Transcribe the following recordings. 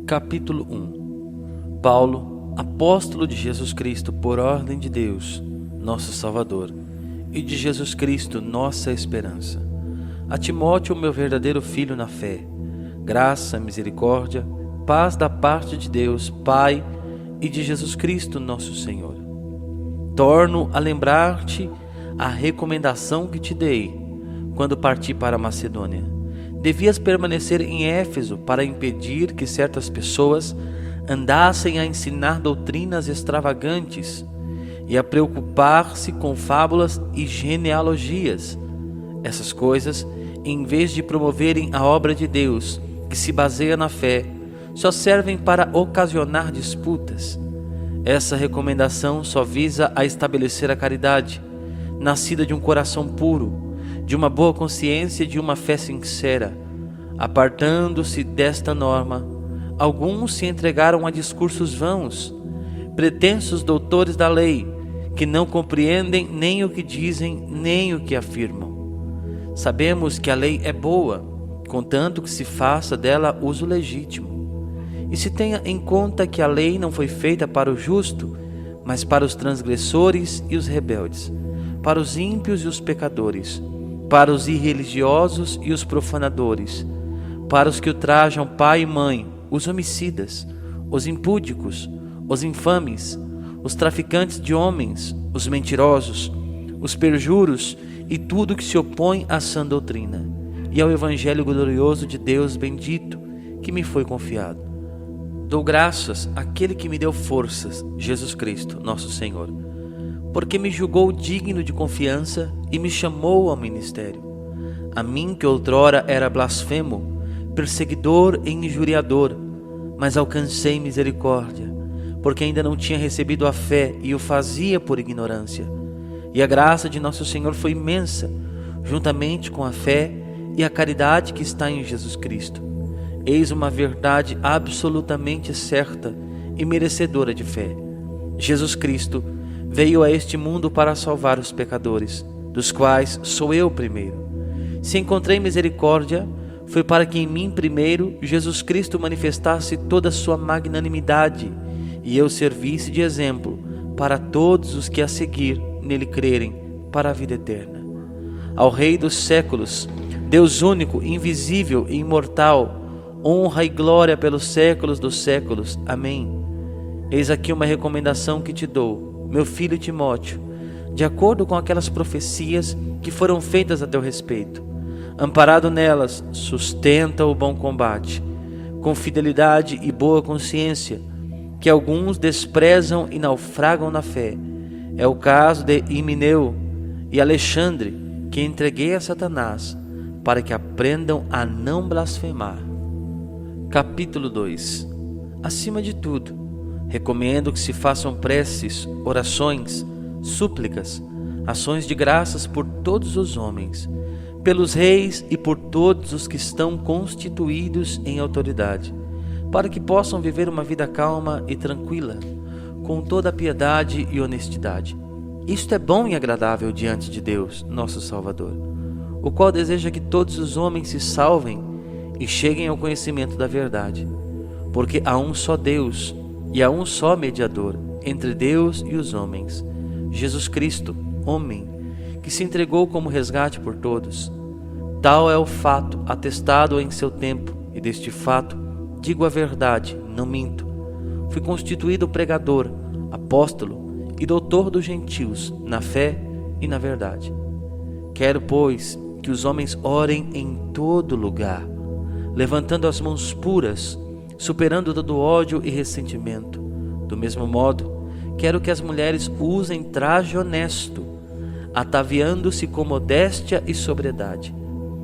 Capítulo 1. Paulo, apóstolo de Jesus Cristo por ordem de Deus, nosso Salvador, e de Jesus Cristo, nossa esperança. A Timóteo, meu verdadeiro filho na fé, graça, misericórdia, paz da parte de Deus, Pai, e de Jesus Cristo, nosso Senhor. Torno a lembrar-te a recomendação que te dei quando parti para a Macedônia. Devias permanecer em Éfeso para impedir que certas pessoas andassem a ensinar doutrinas extravagantes e a preocupar-se com fábulas e genealogias. Essas coisas, em vez de promoverem a obra de Deus, que se baseia na fé, só servem para ocasionar disputas. Essa recomendação só visa a estabelecer a caridade, nascida de um coração puro, de uma boa consciência e de uma fé sincera. Apartando-se desta norma, alguns se entregaram a discursos vãos, pretensos doutores da lei, que não compreendem nem o que dizem, nem o que afirmam. Sabemos que a lei é boa, contanto que se faça dela uso legítimo. E se tenha em conta que a lei não foi feita para o justo, mas para os transgressores e os rebeldes, para os ímpios e os pecadores, para os irreligiosos e os profanadores, para os que ultrajam pai e mãe, os homicidas, os impúdicos, os infames, os traficantes de homens, os mentirosos, os perjuros e tudo que se opõe à sã doutrina, e ao evangelho glorioso de Deus bendito, que me foi confiado. Dou graças àquele que me deu forças, Jesus Cristo, nosso Senhor, porque me julgou digno de confiança e me chamou ao ministério. A mim que outrora era blasfemo, perseguidor e injuriador, mas alcancei misericórdia, porque ainda não tinha recebido a fé e o fazia por ignorância. E a graça de nosso Senhor foi imensa, juntamente com a fé e a caridade que está em Jesus Cristo. Eis uma verdade absolutamente certa e merecedora de fé. Jesus Cristo veio a este mundo para salvar os pecadores, dos quais sou eu primeiro. Se encontrei misericórdia, foi para que em mim primeiro Jesus Cristo manifestasse toda a sua magnanimidade e eu servisse de exemplo para todos os que a seguir nele crerem para a vida eterna. Ao Rei dos séculos, Deus único, invisível e imortal, honra e glória pelos séculos dos séculos. Amém. Eis aqui uma recomendação que te dou, meu filho Timóteo, de acordo com aquelas profecias que foram feitas a teu respeito. Amparado nelas, sustenta o bom combate, com fidelidade e boa consciência, que alguns desprezam e naufragam na fé. É o caso de Himeneu e Alexandre, que entreguei a Satanás, para que aprendam a não blasfemar. Capítulo 2. Acima de tudo, recomendo que se façam preces, orações, súplicas, ações de graças por todos os homens, pelos reis e por todos os que estão constituídos em autoridade, para que possam viver uma vida calma e tranquila, com toda a piedade e honestidade. Isto é bom e agradável diante de Deus, nosso Salvador, o qual deseja que todos os homens se salvem e cheguem ao conhecimento da verdade, porque há um só Deus e há um só mediador entre Deus e os homens, Jesus Cristo, homem, que se entregou como resgate por todos. Tal é o fato atestado em seu tempo, e deste fato digo a verdade, não minto. Fui constituído pregador, apóstolo e doutor dos gentios, na fé e na verdade. Quero, pois, que os homens orem em todo lugar, levantando as mãos puras, superando todo ódio e ressentimento. Do mesmo modo, quero que as mulheres usem traje honesto, ataviando-se com modéstia e sobriedade.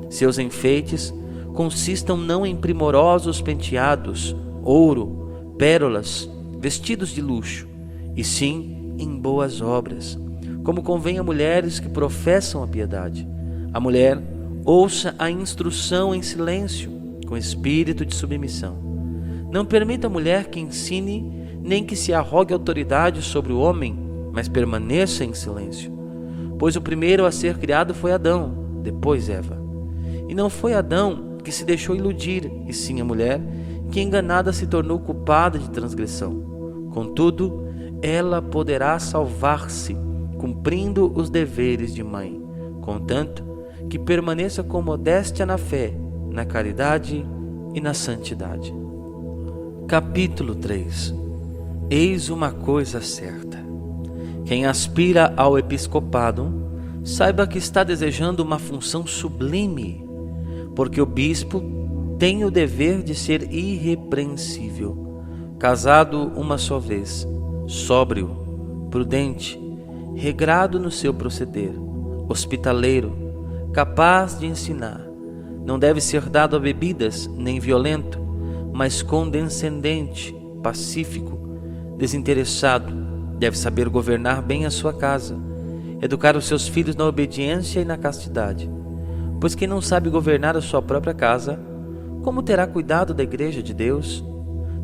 Seus enfeites consistam não em primorosos penteados, ouro, pérolas, vestidos de luxo, e sim em boas obras, como convém a mulheres que professam a piedade. A mulher ouça a instrução em silêncio, com espírito de submissão. Não permita a mulher que ensine, nem que se arrogue autoridade sobre o homem, mas permaneça em silêncio. Pois o primeiro a ser criado foi Adão, depois Eva. E não foi Adão que se deixou iludir, e sim a mulher, que enganada se tornou culpada de transgressão. Contudo, ela poderá salvar-se, cumprindo os deveres de mãe, contanto que permaneça com modéstia na fé, na caridade e na santidade. Capítulo 3. Eis uma coisa certa: quem aspira ao episcopado, saiba que está desejando uma função sublime, porque o bispo tem o dever de ser irrepreensível, casado uma só vez, sóbrio, prudente, regrado no seu proceder, hospitaleiro, capaz de ensinar. Não deve ser dado a bebidas, nem violento, mas condescendente, pacífico, desinteressado. Deve saber governar bem a sua casa, educar os seus filhos na obediência e na castidade. Pois quem não sabe governar a sua própria casa, como terá cuidado da igreja de Deus?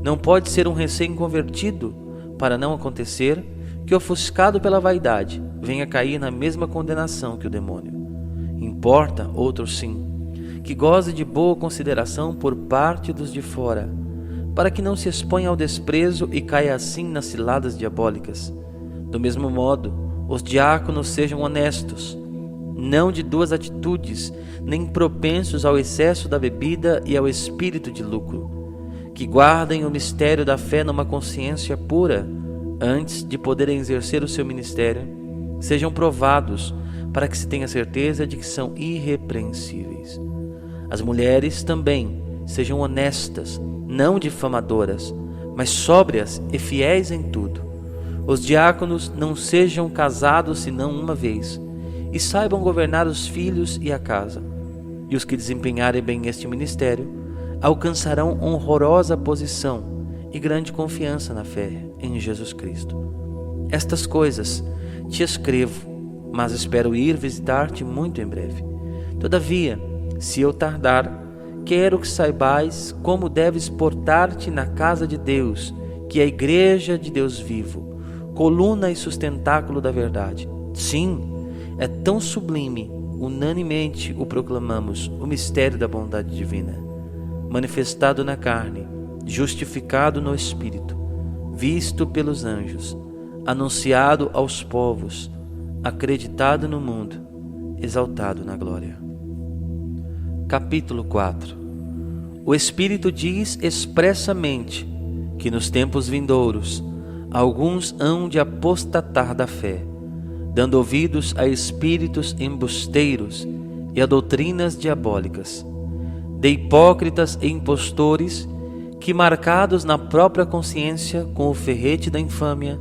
Não pode ser um recém-convertido, para não acontecer que, ofuscado pela vaidade, venha cair na mesma condenação que o demônio. Importa, outro sim, que goze de boa consideração por parte dos de fora, para que não se exponha ao desprezo e caia assim nas ciladas diabólicas. Do mesmo modo, os diáconos sejam honestos, não de duas atitudes, nem propensos ao excesso da bebida e ao espírito de lucro, que guardem o mistério da fé numa consciência pura, antes de poderem exercer o seu ministério, sejam provados, para que se tenha certeza de que são irrepreensíveis. As mulheres também sejam honestas, não difamadoras, mas sóbrias e fiéis em tudo. Os diáconos não sejam casados senão uma vez, e saibam governar os filhos e a casa. E os que desempenharem bem este ministério alcançarão honrosa posição e grande confiança na fé em Jesus Cristo. Estas coisas te escrevo, mas espero ir visitar-te muito em breve. Todavia, se eu tardar, quero que saibais como deves portar-te na casa de Deus, que é a igreja de Deus vivo, coluna e sustentáculo da verdade. Sim, é tão sublime, unanemente o proclamamos, o mistério da bondade divina, manifestado na carne, justificado no Espírito, visto pelos anjos, anunciado aos povos, acreditado no mundo, exaltado na glória. Capítulo 4. O Espírito diz expressamente que nos tempos vindouros alguns hão de apostatar da fé, dando ouvidos a espíritos embusteiros e a doutrinas diabólicas, de hipócritas e impostores que, marcados na própria consciência com o ferrete da infâmia,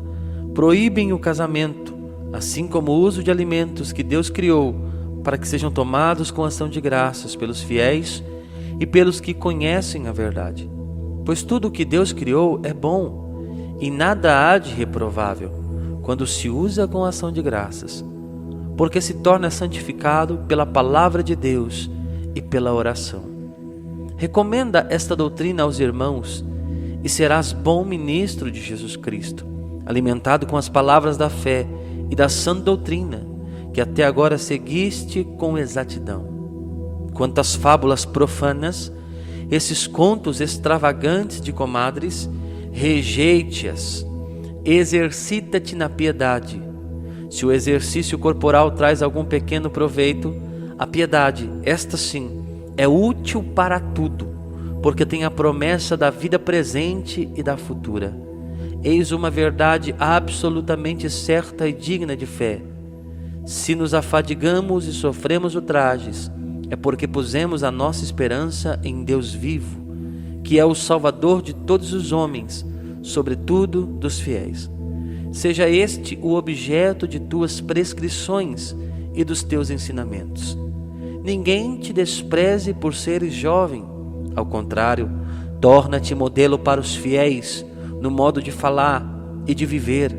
proíbem o casamento, assim como o uso de alimentos que Deus criou para que sejam tomados com ação de graças pelos fiéis e pelos que conhecem a verdade. Pois tudo o que Deus criou é bom, e nada há de reprovável, quando se usa com ação de graças, porque se torna santificado pela palavra de Deus e pela oração. Recomenda esta doutrina aos irmãos, e serás bom ministro de Jesus Cristo, alimentado com as palavras da fé e da sã doutrina, que até agora seguiste com exatidão. Quanto às fábulas profanas, esses contos extravagantes de comadres, rejeite-as, exercita-te na piedade. Se o exercício corporal traz algum pequeno proveito, a piedade, esta sim, é útil para tudo, porque tem a promessa da vida presente e da futura. Eis uma verdade absolutamente certa e digna de fé. Se nos afadigamos e sofremos ultrajes, é porque pusemos a nossa esperança em Deus vivo, que é o Salvador de todos os homens, sobretudo dos fiéis. Seja este o objeto de tuas prescrições e dos teus ensinamentos. Ninguém te despreze por seres jovem. Ao contrário, torna-te modelo para os fiéis, no modo de falar e de viver,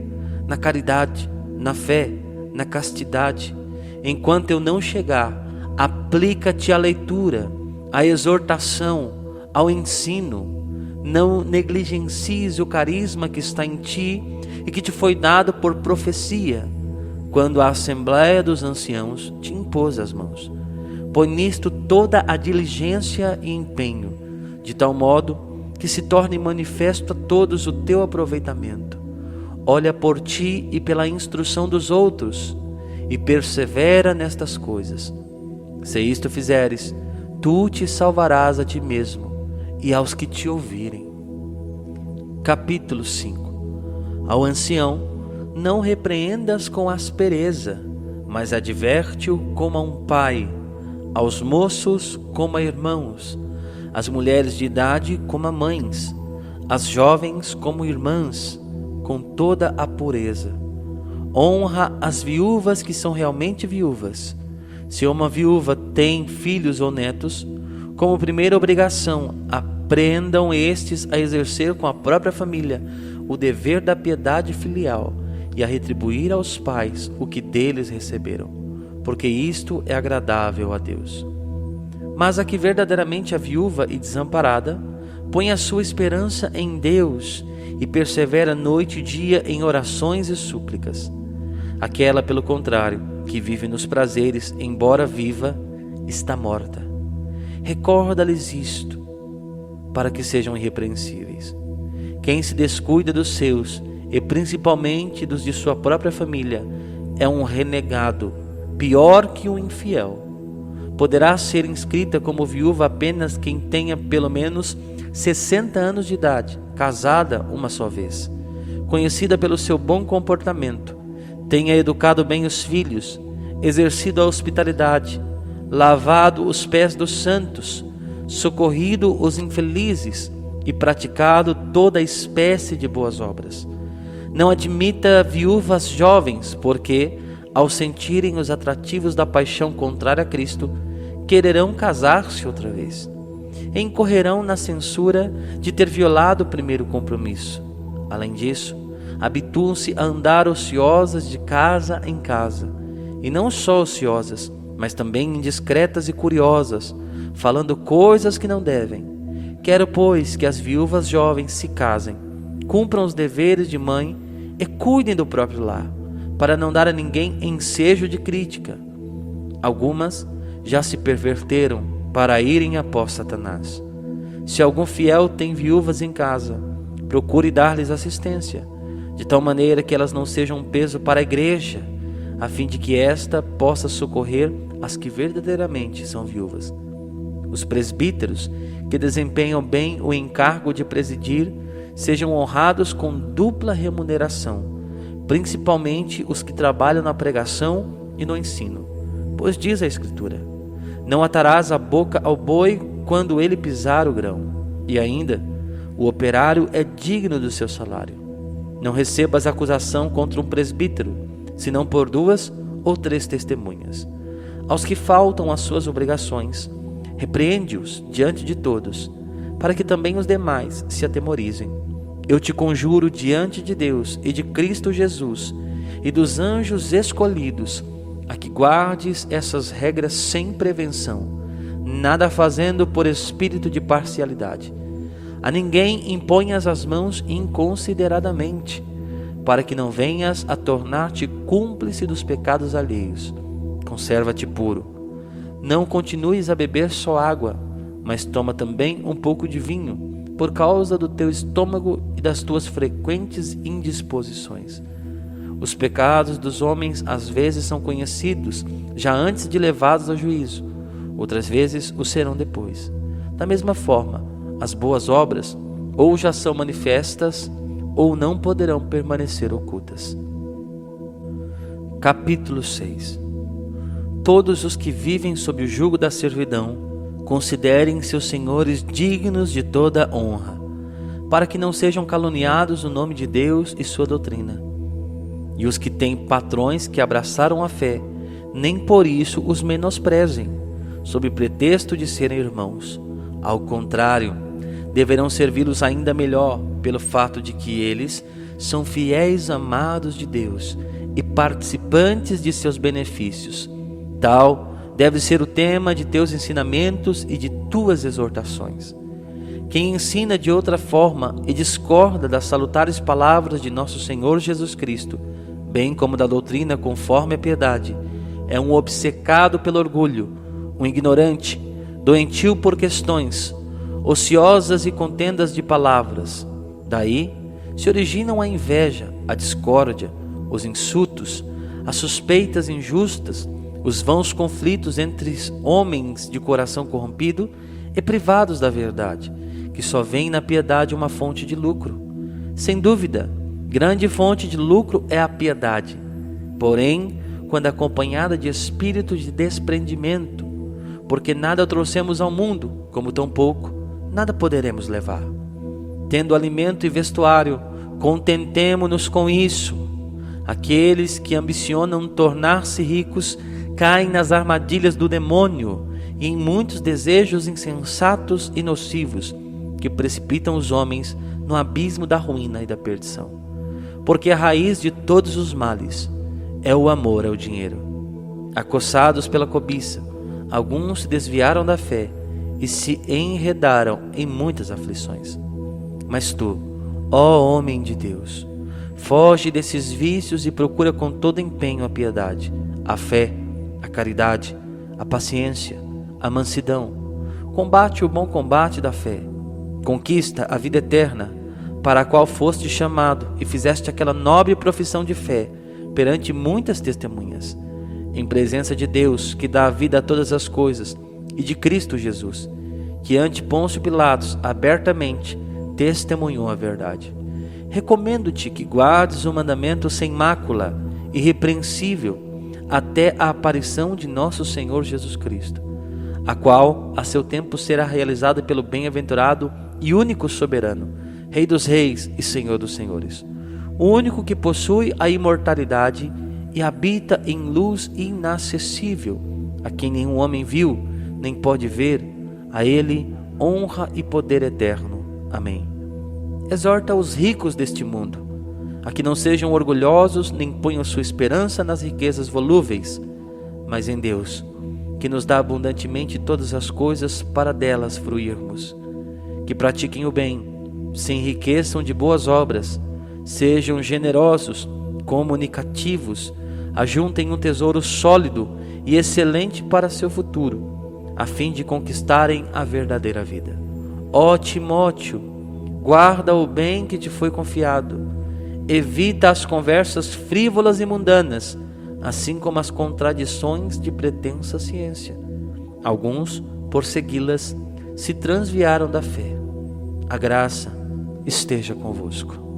na caridade, na fé, na castidade. Enquanto eu não chegar, aplica-te à leitura, à exortação, ao ensino. Não negligencies o carisma que está em ti e que te foi dado por profecia, quando a Assembleia dos Anciãos te impôs as mãos. Põe nisto toda a diligência e empenho, de tal modo que se torne manifesto a todos o teu aproveitamento. Olha por ti e pela instrução dos outros, e persevera nestas coisas. Se isto fizeres, tu te salvarás a ti mesmo e aos que te ouvirem. Capítulo 5. Ao ancião, não repreendas com aspereza, mas adverte-o como a um pai, aos moços como a irmãos, às mulheres de idade como a mães, às jovens como irmãs, com toda a pureza. Honra as viúvas que são realmente viúvas. Se uma viúva tem filhos ou netos, como primeira obrigação, aprendam estes a exercer com a própria família o dever da piedade filial e a retribuir aos pais o que deles receberam, porque isto é agradável a Deus. Mas a que verdadeiramente é viúva e desamparada, põe a sua esperança em Deus e persevera noite e dia em orações e súplicas. Aquela, pelo contrário, que vive nos prazeres, embora viva, está morta. Recorda-lhes isto, para que sejam irrepreensíveis. Quem se descuida dos seus, e principalmente dos de sua própria família, é um renegado, pior que um infiel. Poderá ser inscrita como viúva apenas quem tenha pelo menos 60 anos de idade, casada uma só vez, conhecida pelo seu bom comportamento, tenha educado bem os filhos, exercido a hospitalidade, lavado os pés dos santos, socorrido os infelizes e praticado toda espécie de boas obras. Não admita viúvas jovens, porque, ao sentirem os atrativos da paixão contrária a Cristo, quererão casar-se outra vez. E incorrerão na censura de ter violado o primeiro compromisso. Além disso, habituam-se a andar ociosas de casa em casa, e não só ociosas, mas também indiscretas e curiosas, falando coisas que não devem. Quero, pois, que as viúvas jovens se casem, cumpram os deveres de mãe e cuidem do próprio lar, para não dar a ninguém ensejo de crítica. Algumas já se perverteram para irem após Satanás. Se algum fiel tem viúvas em casa, procure dar-lhes assistência, de tal maneira que elas não sejam um peso para a igreja, a fim de que esta possa socorrer as que verdadeiramente são viúvas. Os presbíteros que desempenham bem o encargo de presidir sejam honrados com dupla remuneração, principalmente os que trabalham na pregação e no ensino. Pois diz a Escritura: não atarás a boca ao boi quando ele pisar o grão. E ainda, o operário é digno do seu salário. Não recebas acusação contra um presbítero, senão por 2 ou 3 testemunhas. Aos que faltam às suas obrigações, repreende-os diante de todos, para que também os demais se atemorizem. Eu te conjuro diante de Deus e de Cristo Jesus e dos anjos escolhidos, a que guardes essas regras sem prevenção, nada fazendo por espírito de parcialidade. A ninguém imponhas as mãos inconsideradamente, para que não venhas a tornar-te cúmplice dos pecados alheios. Conserva-te puro. Não continues a beber só água, mas toma também um pouco de vinho, por causa do teu estômago e das tuas frequentes indisposições. Os pecados dos homens às vezes são conhecidos já antes de levados a juízo, outras vezes o serão depois. Da mesma forma, as boas obras ou já são manifestas ou não poderão permanecer ocultas. Capítulo 6. Todos os que vivem sob o jugo da servidão considerem seus senhores dignos de toda honra, para que não sejam caluniados o nome de Deus e sua doutrina. E os que têm patrões que abraçaram a fé, nem por isso os menosprezem, sob pretexto de serem irmãos. Ao contrário, deverão servi-los ainda melhor, pelo fato de que eles são fiéis amados de Deus e participantes de seus benefícios. Tal deve ser o tema de teus ensinamentos e de tuas exortações. Quem ensina de outra forma e discorda das salutares palavras de nosso Senhor Jesus Cristo, bem como da doutrina conforme a piedade, é um obcecado pelo orgulho, um ignorante, doentio por questões, ociosas e contendas de palavras. Daí se originam a inveja, a discórdia, os insultos, as suspeitas injustas, os vãos conflitos entre homens de coração corrompido e privados da verdade, que só veem na piedade uma fonte de lucro. Sem dúvida, grande fonte de lucro é a piedade, porém, quando acompanhada de espírito de desprendimento, porque nada trouxemos ao mundo, como tampouco nada poderemos levar. Tendo alimento e vestuário, contentemo-nos com isso. Aqueles que ambicionam tornar-se ricos caem nas armadilhas do demônio e em muitos desejos insensatos e nocivos que precipitam os homens no abismo da ruína e da perdição. Porque a raiz de todos os males é o amor ao dinheiro. Acossados pela cobiça, alguns se desviaram da fé e se enredaram em muitas aflições. Mas tu, ó homem de Deus, foge desses vícios e procura com todo empenho a piedade, a fé, a caridade, a paciência, a mansidão. Combate o bom combate da fé. Conquista a vida eterna, para a qual foste chamado e fizeste aquela nobre profissão de fé perante muitas testemunhas, em presença de Deus, que dá a vida a todas as coisas, e de Cristo Jesus, que ante Pôncio Pilatos abertamente testemunhou a verdade. Recomendo-te que guardes o mandamento sem mácula, irrepreensível, até a aparição de nosso Senhor Jesus Cristo, a qual a seu tempo será realizada pelo bem-aventurado e único soberano, Rei dos reis e Senhor dos senhores, o único que possui a imortalidade e habita em luz inacessível, a quem nenhum homem viu, nem pode ver, a ele honra e poder eterno. Amém. Exorta os ricos deste mundo, a que não sejam orgulhosos, nem ponham sua esperança nas riquezas volúveis, mas em Deus, que nos dá abundantemente todas as coisas para delas fruirmos. Que pratiquem o bem, se enriqueçam de boas obras, sejam generosos, comunicativos, ajuntem um tesouro sólido e excelente para seu futuro, a fim de conquistarem a verdadeira vida. Ó Timóteo, guarda o bem que te foi confiado, evita as conversas frívolas e mundanas, assim como as contradições de pretensa ciência. Alguns, por segui-las, se transviaram da fé. A graça esteja convosco.